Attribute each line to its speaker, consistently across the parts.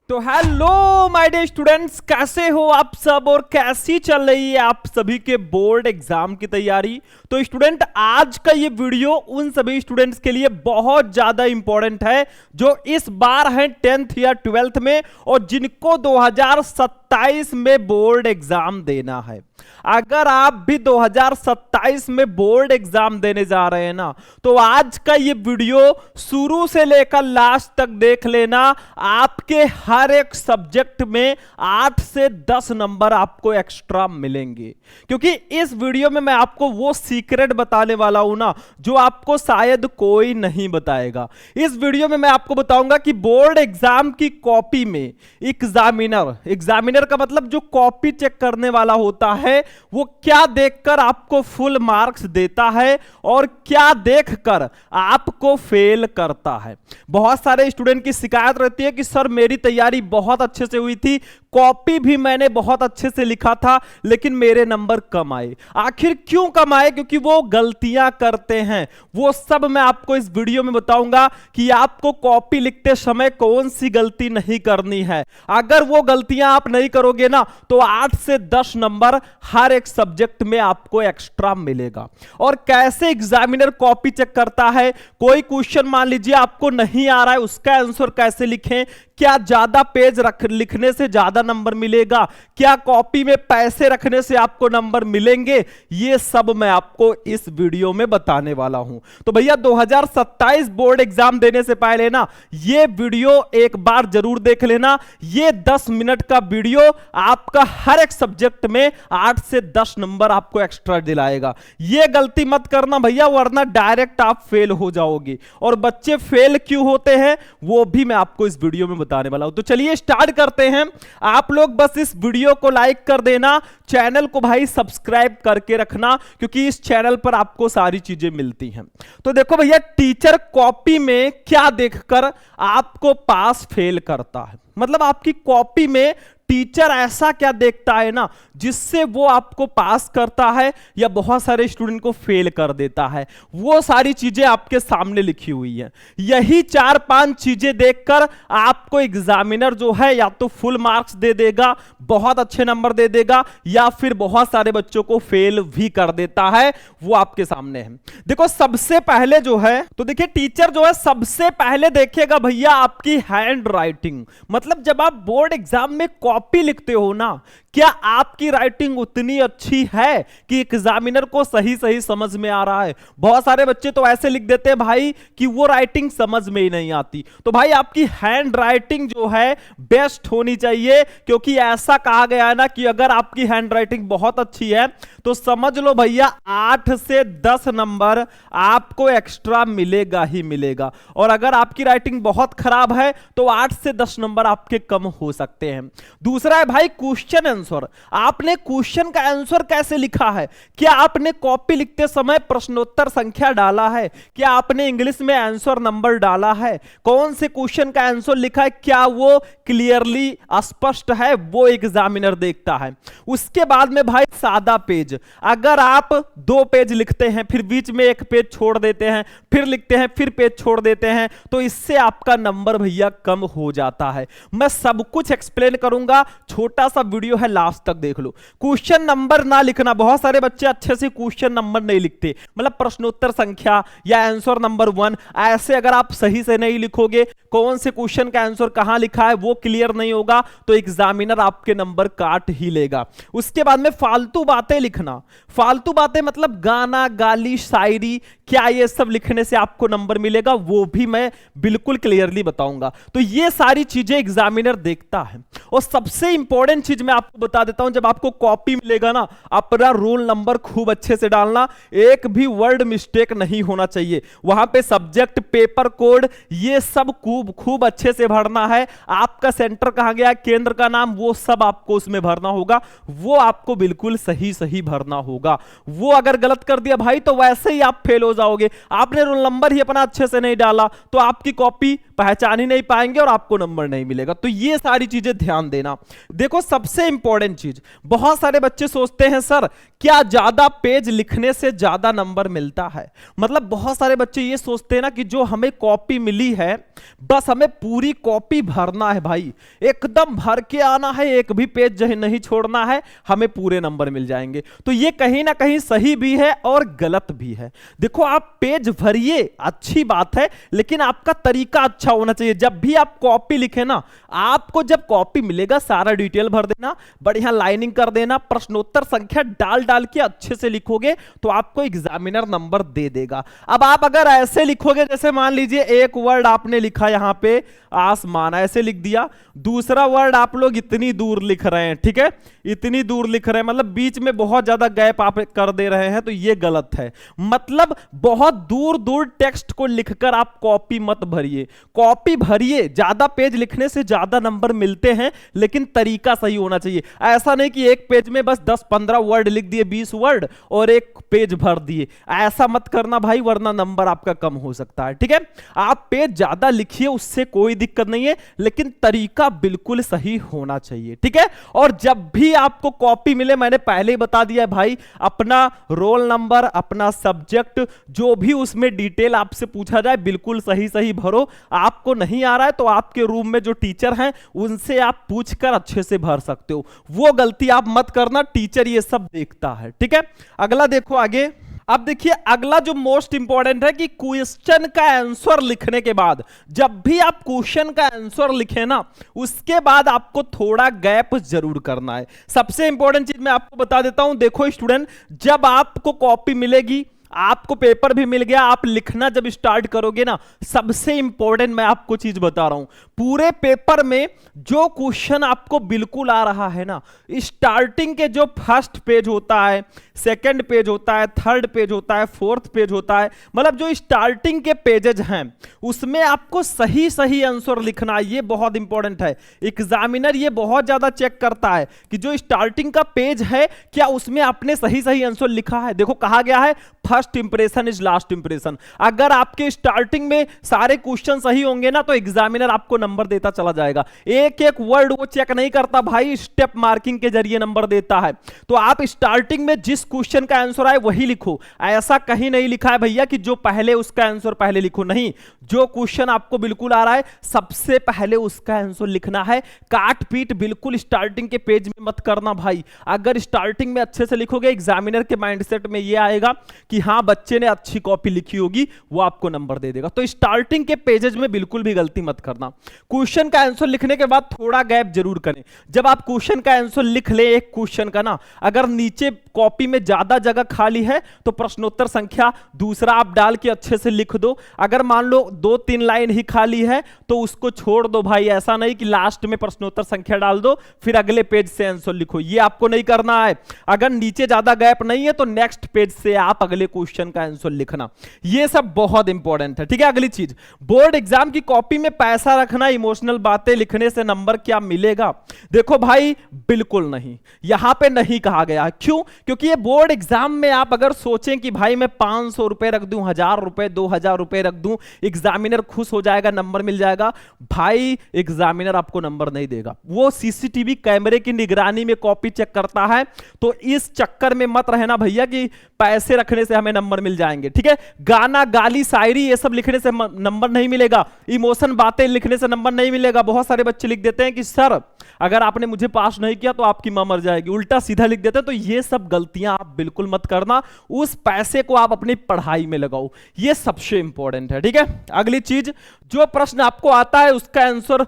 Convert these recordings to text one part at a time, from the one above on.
Speaker 1: तो hello my dear students, कैसे हो आप सब और कैसी चल रही है आप सभी के बोर्ड एग्जाम की तैयारी। तो स्टूडेंट, आज का ये वीडियो उन सभी स्टूडेंट्स के लिए बहुत ज्यादा इंपॉर्टेंट है जो इस बार हैं 10th या 12th में और जिनको 2027 में बोर्ड एग्जाम देना है। अगर आप भी 2027 में बोर्ड एग्जाम देने जा रहे हैं ना, तो आज का ये वीडियो शुरू से लेकर लास्ट तक देख लेना। आपके हर एक सब्जेक्ट में 8 से 10 नंबर आपको एक्स्ट्रा मिलेंगे, क्योंकि इस वीडियो में मैं आपको वो सीक्रेट बताने वाला हूं ना जो आपको शायद कोई नहीं बताएगा। इस वीडियो में मैं आपको बताऊंगा कि बोर्ड एग्जाम की कॉपी में एग्जामिनर का मतलब जो कॉपी चेक करने वाला होता है वो क्या देखकर आपको फुल मार्क्स देता है और क्या देखकर आपको फेल करता है। बहुत सारे स्टूडेंट की शिकायत रहती है कि सर मेरी तैयारी बहुत अच्छे से हुई थी, कॉपी भी मैंने बहुत अच्छे से लिखा था, लेकिन मेरे नंबर कम आए। आखिर क्यों कम आए? क्योंकि वो गलतियां करते हैं। वो सब मैं आपको इस वीडियो में बताऊंगा कि आपको कॉपी लिखते समय कौन सी गलती नहीं करनी है। अगर वो गलतियां आप नहीं करोगे ना, तो 8 से 10 नंबर हर एक सब्जेक्ट में आपको एक्स्ट्रा मिलेगा। और कैसे एग्जामिनर कॉपी चेक करता है, कोई क्वेश्चन मान लीजिए आपको नहीं आ रहा है, उसका आंसर कैसे लिखें, क्या ज्यादा पेज लिखने से ज्यादा नंबर मिलेगा, क्या कॉपी में पैसे रखने से आपको नंबर मिलेंगे, ये सब मैं आपको इस वीडियो में बताने वाला हूं। तो भैया 2027 बोर्ड एग्जाम देने से पहले ना ये वीडियो एक बार जरूर देख लेना। ये 10 मिनट का वीडियो आपका हर एक सब्जेक्ट में 8 से 10 नंबर आपको एक्स्ट्रा दिलाएगा। ये गलती मत करना भैया, वरना डायरेक्ट आप फेल हो जाओगे। और बच्चे फेल क्यों होते हैं वो भी मैं आपको इस वीडियो में बताने वाला हूं। तो चलिए स्टार्ट करते हैं। आप लोग बस इस वीडियो को लाइक कर देना, चैनल को भाई सब्सक्राइब करके रखना, क्योंकि इस चैनल पर आपको सारी चीजें मिलती हैं। तो देखो भैया, टीचर कॉपी में क्या देखकर आपको पास फेल करता है, मतलब आपकी कॉपी में टीचर ऐसा क्या देखता है ना जिससे वो आपको पास करता है या बहुत सारे स्टूडेंट को फेल कर देता है। वो सारी चीजें आपके सामने लिखी हुई है। यही 4-5 चीजें देखकर आपको एग्जामिनर जो है या तो फुल मार्क्स दे देगा, बहुत अच्छे नंबर दे देगा, या फिर बहुत सारे बच्चों को फेल भी कर देता है। वो आपके सामने है। देखो सबसे पहले जो है, तो देखिए टीचर जो है सबसे पहले देखेगा भैया आपकी हैंड राइटिंग। मतलब जब आप बोर्ड एग्जाम में कॉपी लिखते हो ना, क्या आपकी राइटिंग उतनी अच्छी है कि एग्जामिनर को सही सही समझ में आ रहा है? बहुत सारे बच्चे तो ऐसे लिख देते हैं भाई कि वो राइटिंग समझ में ही नहीं आती। तो भाई आपकी हैंड राइटिंग जो है बेस्ट होनी चाहिए, क्योंकि ऐसा कहा गया है ना कि अगर आपकी हैंड राइटिंग बहुत अच्छी है तो समझ लो भैया 8 से 10 नंबर आपको एक्स्ट्रा मिलेगा ही मिलेगा। और अगर आपकी राइटिंग बहुत खराब है तो 8 से 10 नंबर आपके कम हो सकते हैं। दूसरा है भाई क्वेश्चन आंसर। आपने क्वेश्चन का आंसर कैसे लिखा है? क्या आपने कॉपी लिखते समय प्रश्नोत्तर संख्या डाला है? क्या आपने इंग्लिश में आंसर नंबर डाला है? कौन से क्वेश्चन का आंसर लिखा है, क्या वो क्लियरली स्पष्ट है? वो एग्जामिनर देखता है। उसके बाद में भाई सादा पेज। अगर आप 2 पेज लिखते हैं, फिर बीच में 1 पेज छोड़ देते हैं, फिर लिखते हैं, फिर पेज छोड़ देते हैं, तो इससे आपका नंबर भैया कम हो जाता है। मैं सब कुछ एक्सप्लेन करूंगा, छोटा सा वीडियो है, लास्ट तक देख लो। क्वेश्चन नंबर ना लिखना, बहुत सारे बच्चे अच्छे से क्वेश्चन नंबर नहीं लिखते, मतलब प्रश्नोत्तर संख्या या आंसर नंबर 1, ऐसे अगर आप सही से नहीं लिखोगे, कौन से क्वेश्चन का आंसर कहां लिखा है वो क्लियर नहीं होगा, तो एग्जामिनर आपके नंबर काट ही लेगा। उसके बाद में फालतू बातें लिखना। फालतू बातें मतलब गाना, गाली, शायरी, क्या ये सब लिखने से आपको नंबर मिलेगा वो भी मैं बिल्कुल क्लियरली बताऊंगा। तो ये सारी चीजें एग्जामिनर देखता है। और सबसे इंपॉर्टेंट चीज मैं आपको बता देता हूं, जब आपको कॉपी मिलेगा ना, अपना रोल नंबर खूब अच्छे से डालना, एक भी वर्ड मिस्टेक नहीं होना चाहिए। वहां पे सब्जेक्ट, पेपर कोड, ये सब खूब अच्छे से भरना है। आपका सेंटर कहां गया, केंद्र का नाम, वो सब आपको उसमें भरना होगा। वो आपको बिल्कुल सही सही भरना होगा। वो अगर गलत कर दिया भाई तो वैसे ही आप फेल हो जाओगे। आपने रोल नंबर ही अपना अच्छे से नहीं डाला तो आपकी कॉपी पहचान ही नहीं पाएंगे और आपको नंबर नहीं मिलेगा। तो ये सारी चीजें ध्यान देना। देखो सबसे इंपॉर्टेंट चीज, बहुत सारे बच्चे सोचते हैं सर क्या ज्यादा पेज लिखने से ज्यादा नंबर मिलता है? मतलब बहुत सारे बच्चे ये सोचते हैं ना कि जो हमें कॉपी मिली है बस हमें पूरी कॉपी भरना है भाई, एकदम भर के आना है, एक भी पेज जो नहीं छोड़ना है, हमें पूरे नंबर मिल जाएंगे। तो ये कहीं ना कहीं सही भी है और गलत भी है। देखो आप पेज भरिए, अच्छी बात है, लेकिन आपका तरीका अच्छा होना चाहिए। जब भी आप कॉपी लिखे ना, आपको जब कॉपी मिलेगा सारा डिटेल भर देना, बढ़िया लाइनिंग कर देना, प्रश्नोत्तर संख्या डाल डाल के अच्छे से लिखोगे तो आपको एग्जामिनर नंबर दे देगा। अब आप अगर ऐसे लिखोगे, जैसे मान लीजिए एक वर्ड आपने लिखा यहां पे आसमान, ऐसे लिख दिया, दूसरा वर्ड आप लोग इतनी दूर लिख रहे हैं, ठीक है, इतनी दूर लिख रहे हैं, मतलब बीच में बहुत ज्यादा गैप आप कर दे रहे हैं, तो ये गलत है। मतलब बहुत दूर दूर टेक्स्ट को लिखकर आप कॉपी मत भरिए। कॉपी भरिए, ज्यादा पेज लिखने से ज्यादा नंबर मिलते हैं, लेकिन तरीका सही होना चाहिए। ऐसा नहीं कि एक पेज में बस 10-15 वर्ड लिख दिए, 20 वर्ड और एक पेज भर दिए, ऐसा मत करना भाई, वरना नंबर आपका कम हो सकता है। ठीक है, आप पेज ज्यादा लिखिए, उससे कोई दिक्कत नहीं है, लेकिन तरीका बिल्कुल सही होना चाहिए। ठीक है, और जब भी आपको कॉपी मिले, मैंने पहले ही बता दिया है भाई, अपना रोल नंबर, अपना सब्जेक्ट, जो भी उसमें डिटेल आपसे पूछा जाए बिल्कुल सही सही भरो। आपको नहीं आ रहा है तो आपके रूम में जो टीचर हैं उनसे आप पूछकर अच्छे से भर सकते हो, वो गलती आप मत करना, टीचर ये सब देखता है। ठीक है, अगला देखो आगे। अब देखिए अगला जो मोस्ट इंपॉर्टेंट है कि क्वेश्चन का आंसर लिखने के बाद, जब भी आप क्वेश्चन का आंसर लिखें ना, उसके बाद आपको थोड़ा गैप जरूर करना है। सबसे इंपॉर्टेंट चीज मैं आपको बता देता हूं। देखो स्टूडेंट, जब आपको कॉपी मिलेगी, आपको पेपर भी मिल गया, आप लिखना जब स्टार्ट करोगे ना, सबसे इंपॉर्टेंट मैं आपको चीज बता रहा हूं, पूरे पेपर में जो क्वेश्चन आपको बिल्कुल आ रहा है ना, स्टार्टिंग के जो फर्स्ट पेज होता है, सेकंड पेज होता है, थर्ड पेज होता है, फोर्थ पेज होता है, मतलब जो स्टार्टिंग के पेजेज हैं उसमें आपको सही सही आंसर लिखना, ये बहुत इंपॉर्टेंट है। एग्जामिनर ये बहुत ज्यादा चेक करता है कि जो स्टार्टिंग का पेज है क्या उसमें आपने सही सही आंसर लिखा है। देखो कहा गया है first impression is last impression. अगर आपके स्टार्टिंग में सारे क्वेश्चन सही होंगे ना, तो एग्जामिनर आपको नंबर देता चला जाएगा। एक एक वर्ड वो चेक नहीं करता भाई, स्टेप मार्किंग के जरिए नंबर देता है। तो आप स्टार्टिंग में जिस क्वेश्चन का आंसर आए वही लिखो। ऐसा कहीं नहीं लिखा है भैया कि जो पहले उसका आंसर पहले लिखो, नहीं, जो क्वेश्चन आपको बिल्कुल आ रहा है सबसे पहले उसका आंसर लिखना है। काट पीट बिल्कुल स्टार्टिंग के पेज में मत करना भाई। अगर स्टार्टिंग में अच्छे से लिखोगे, एग्जामिनर के माइंडसेट में यह आएगा कि हाँ बच्चे ने अच्छी कॉपी लिखी होगी, वो आपको नंबर दे देगा। तो स्टार्टिंग के पेजेस में बिल्कुल भी गलती मत करना। क्वेश्चन का आंसर लिखने के बाद थोड़ा गैप जरूर करें। जब आप क्वेश्चन का आंसर लिख ले एक क्वेश्चन का ना, अगर नीचे कॉपी में ज्यादा जगह खाली है तो प्रश्नोत्तर संख्या दूसरा आप डाल के अच्छे से लिख दो। अगर मान लो 2-3 लाइन ही खाली है तो उसको छोड़ दो भाई। ऐसा नहीं कि लास्ट में प्रश्नोत्तर संख्या डाल दो फिर अगले पेज से आंसर लिखो, ये आपको नहीं करना है। अगर नीचे ज्यादा गैप नहीं है तो नेक्स्ट पेज से आप अगले क्वेश्चन का आंसर लिखना, ये सब बहुत इंपॉर्टेंट है। ठीक है, अगली चीज, बोर्ड एग्जाम की कॉपी में पैसा रखना, इमोशनल बातें लिखने से नंबर क्या मिलेगा? देखो भाई बिल्कुल नहीं, यहां पे नहीं कहा गया। क्यों? क्योंकि ये बोर्ड एग्जाम में आप अगर सोचें कि भाई मैं 500 रुपए रख दूं, 1000 रुपए, 2000 रुपए रख दूं, एग्जामिनर खुश हो जाएगा, नंबर मिल जाएगा, भाई एग्जामिनर आपको नंबर नहीं देगा। वो सीसीटीवी कैमरे की निगरानी में कॉपी चेक करता है। तो इस चक्कर में मत रहना भैया कि पैसे रखने से हमें नंबर मिल जाएंगे। ठीक है, गाना, गाली, शायरी ये सब लिखने से नंबर नहीं मिलेगा। इमोशन बातें लिखने से नंबर नहीं मिलेगा। बहुत सारे बच्चे लिख देते हैं कि सर अगर आपने मुझे पास नहीं किया तो आपकी मां मर जाएगी, उल्टा सीधा लिख देते हैं। तो ये सब गलतियां आप बिल्कुल मत करना। उस पैसे को आप अपनी पढ़ाई में लगाओ, ये सबसे इंपॉर्टेंट है। ठीक है, अगली चीज, जो प्रश्न आपको आता है उसका आंसर,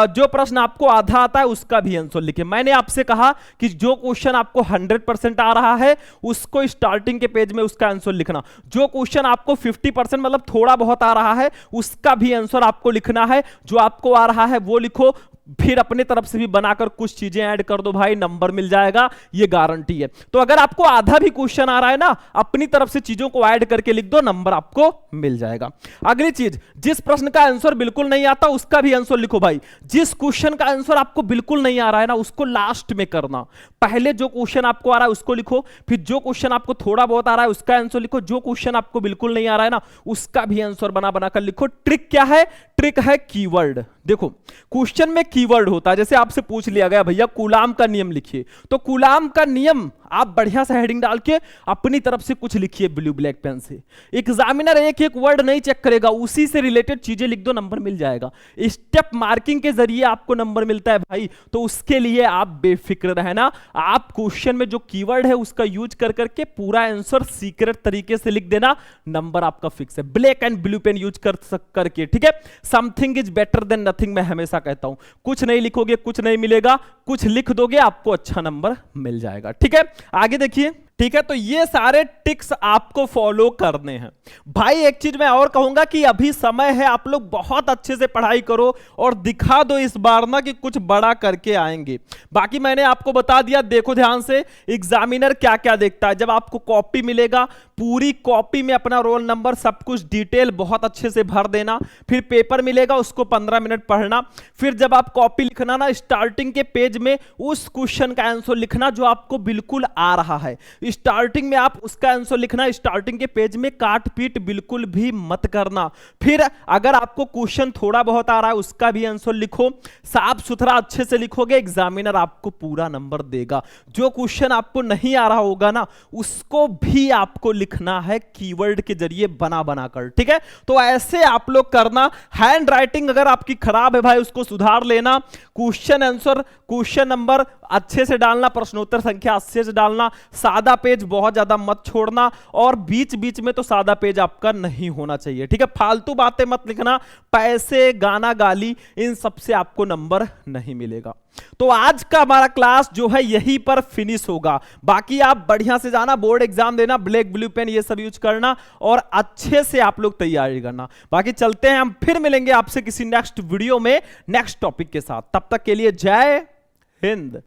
Speaker 1: जो प्रश्न आपको आधा आता है उसका भी आंसर लिखे। मैंने आपसे कहा कि जो क्वेश्चन आपको 100% आ रहा है उसको स्टार्टिंग के पेज में उसका आंसर लिखना। जो क्वेश्चन आपको 50% मतलब थोड़ा बहुत आ रहा है उसका भी आंसर आपको लिखना है। जो आपको आ रहा है वो लिखो, फिर अपने तरफ से भी बनाकर कुछ चीजें ऐड कर दो भाई, नंबर मिल जाएगा, ये गारंटी है। तो अगर आपको आधा भी क्वेश्चन आ रहा है ना, अपनी तरफ से चीजों को ऐड करके लिख दो, नंबर आपको मिल जाएगा। अगली चीज, जिस प्रश्न का आंसर बिल्कुल नहीं आता उसका भी आंसर लिखो भाई। जिस क्वेश्चन का आंसर आपको बिल्कुल नहीं आ रहा है ना, उसको लास्ट में करना। पहले जो क्वेश्चन आपको आ रहा है उसको लिखो, फिर जो क्वेश्चन आपको थोड़ा बहुत आ रहा है उसका आंसर लिखो, जो क्वेश्चन आपको बिल्कुल नहीं आ रहा है ना उसका भी आंसर बना बनाकर लिखो। ट्रिक क्या है? ट्रिक है कीवर्ड। देखो क्वेश्चन में कीवर्ड होता है, जैसे आपसे पूछ लिया गया भैया कूलाम का नियम लिखिए, तो कूलाम का नियम आप बढ़िया सा हेडिंग डाल के अपनी तरफ से कुछ लिखिए ब्लू ब्लैक पेन से। एग्जामिनर एक एक वर्ड नहीं चेक करेगा, उसी से रिलेटेड चीजें लिख दो, नंबर मिल जाएगा। स्टेप मार्किंग के जरिए आपको नंबर मिलता है भाई, तो उसके लिए आप बेफिक्र रहना। आप क्वेश्चन में जो कीवर्ड है उसका यूज कर करके पूरा आंसर सीक्रेट तरीके से लिख देना, नंबर आपका फिक्स है। Black and blue pen use करके, ठीक है। Something is better than nothing, मैं हमेशा कहता हूं। कुछ नहीं लिखोगे कुछ नहीं मिलेगा, कुछ लिख दोगे आपको अच्छा नंबर मिल जाएगा, ठीक है। आगे देखिए, ठीक है। तो ये सारे टिक्स आपको फॉलो करने हैं भाई। एक चीज मैं और कहूंगा कि अभी समय है, आप लोग बहुत अच्छे से पढ़ाई करो और दिखा दो इस बार ना कि कुछ बड़ा करके आएंगे। बाकी मैंने आपको बता दिया, देखो ध्यान से, एग्जामिनर क्या क्या देखता है। जब आपको कॉपी मिलेगा, पूरी कॉपी में अपना रोल नंबर सब कुछ डिटेल बहुत अच्छे से भर देना। फिर पेपर मिलेगा, उसको 15 मिनट पढ़ना। फिर जब आप कॉपी लिखना ना, स्टार्टिंग के पेज में उस क्वेश्चन का आंसर लिखना जो आपको बिल्कुल आ रहा है। स्टार्टिंग में आप उसका आंसर लिखना, स्टार्टिंग के पेज में काट पीट बिल्कुल भी मत करना। फिर अगर आपको क्वेश्चन थोड़ा बहुत आ रहा है उसका भी आंसर लिखो, साफ सुथरा अच्छे से लिखोगे, एग्जामिनर आपको पूरा नंबर देगा। जो क्वेश्चन आपको नहीं आ रहा होगा ना उसको भी आपको लिखना है कीवर्ड के जरिए बना बनाकर, ठीक है। तो ऐसे आप लोग करना। हैंड राइटिंग अगर आपकी खराब है भाई उसको सुधार लेना। क्वेश्चन आंसर, क्वेश्चन नंबर अच्छे से डालना, प्रश्नोत्तर संख्या अच्छे से डालना, सादा पेज बहुत ज्यादा मत छोड़ना, और बीच बीच में तो सादा पेज आपका नहीं होना चाहिए, ठीक है। फालतू बातें मत लिखना, पैसे, गाना गाली, इन सब से आपको नंबर नहीं मिलेगा। तो आज का हमारा क्लास जो है यहीं पर फिनिश होगा। बाकी आप बढ़िया से जाना, बोर्ड एग्जाम देना, ब्लैक ब्लू पेन ये सब यूज करना और अच्छे से आप लोग तैयारी करना। बाकी चलते हैं, हम फिर मिलेंगे आपसे किसी नेक्स्ट वीडियो में नेक्स्ट टॉपिक के साथ। तब तक के लिए जय हिंद।